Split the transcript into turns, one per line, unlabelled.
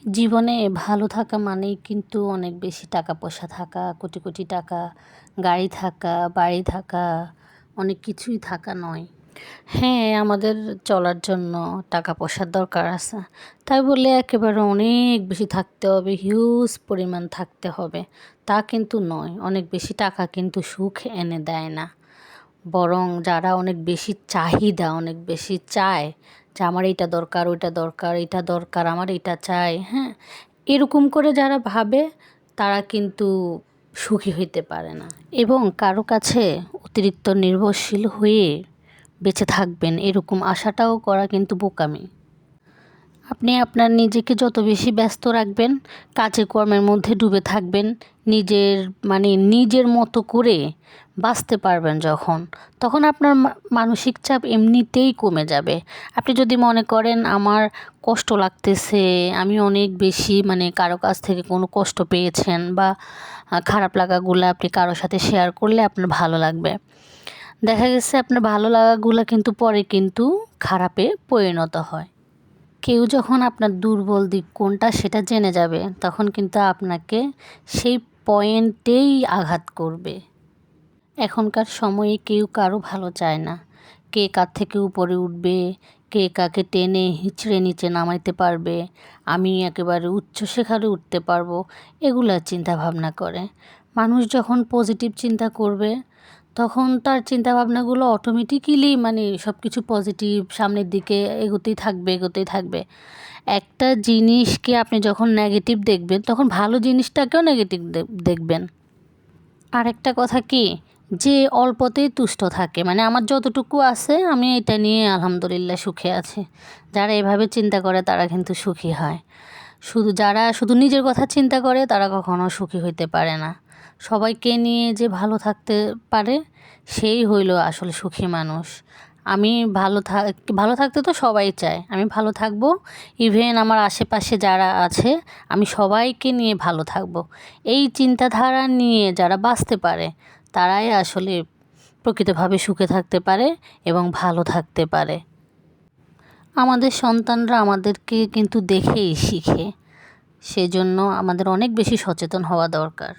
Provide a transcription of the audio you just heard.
জীবনে ভালো থাকা মানেই কিন্তু অনেক বেশি টাকা পয়সা থাকা, কোটি কোটি টাকা, গাড়ি থাকা, বাড়ি থাকা, অনেক কিছুই থাকা নয়। হ্যাঁ, আমাদের চলার জন্য টাকা পয়সার দরকার আছে, তাই বলে একেবারে অনেক বেশি থাকতে হবে, হিউজ পরিমাণ থাকতে হবে তা কিন্তু নয়। অনেক বেশি টাকা কিন্তু সুখ এনে দেয় না, বরং যারা অনেক বেশি চাহিদা, অনেক বেশি চায় যে আমার এইটা দরকার, ওইটা দরকার, এটা দরকার, আমার এটা চাই, হ্যাঁ, এরকম করে যারা ভাবে তারা কিন্তু সুখী হইতে পারে না। এবং কারো কাছে অতিরিক্ত নির্ভরশীল হয়ে বেঁচে থাকবেন এরকম আশাটাও করা কিন্তু বোকামি। আপনি আপনার নিজেকে যত বেশি ব্যস্ত রাখবেন, কাজে কর্মের মধ্যে ডুবে থাকবেন, নিজের মতো করে বাঁচতে পারবেন তখন আপনার মানসিক চাপ এমনিতেই কমে যাবে। আপনি যদি মনে করেন আমার কষ্ট লাগতেছে, আমি অনেক বেশি কারো কাছ থেকে কোনো কষ্ট পেয়েছেন বা খারাপ লাগাগুলো আপনি কারোর সাথে শেয়ার করলে আপনার ভালো লাগবে। দেখা গেছে আপনার ভালো লাগাগুলো কিন্তু পরে কিন্তু খারাপে পরিণত হয়। কেউ যখন আপনার দুর্বল দিক কোনটা সেটা জেনে যাবে, তখন কিন্তু আপনাকে সেই পয়েন্টেই আঘাত করবে। এখনকার সময়ে কেউ কারো ভালো চায় না। কে কার থেকে উপরে উঠবে, কে কাকে টেনে হিঁচড়ে নিচে নামাইতে পারবে, আমি একেবারে উচ্চ শিখরে উঠতে পারবো, এগুলা চিন্তা ভাবনা করে। মানুষ যখন পজিটিভ চিন্তা করবে তখন তার চিন্তাভাবনাগুলো অটোমেটিক্যালি সব কিছু পজিটিভ, সামনের দিকে এগোতেই থাকবে। একটা জিনিসকে আপনি যখন নেগেটিভ দেখবেন তখন ভালো জিনিসটাকেও নেগেটিভ দেখবেন। আর একটা কথা কি, যে অল্পতেই তুষ্ট থাকে, আমার যতটুকু আছে আমি এটা নিয়ে আলহামদুলিল্লাহ সুখে আছি, যারা এভাবে চিন্তা করে তারা কিন্তু সুখী হয়। যারা শুধু নিজের কথা চিন্তা করে তারা কখনো সুখী হইতে পারে না। সবাইকে নিয়ে যে ভালো পারে সেই হইল আসলে সুখী মানুষ। আমি ভালো থাকতে তো সবাই চায়, আমি ভালো থাকবো, ইভেন আমার আশেপাশে যারা আছে আমি সবাইকে নিয়ে ভালো থাকবো, এই চিন্তাধারা নিয়ে যারা বাঁচতে পারে তারাই আসলে প্রকৃতভাবে সুখে থাকতে পারে এবং ভালো থাকতে পারে। আমাদের সন্তানরা আমাদেরকে কিন্তু দেখেই শিখে, সেজন্য আমাদের অনেক বেশি সচেতন হওয়া দরকার।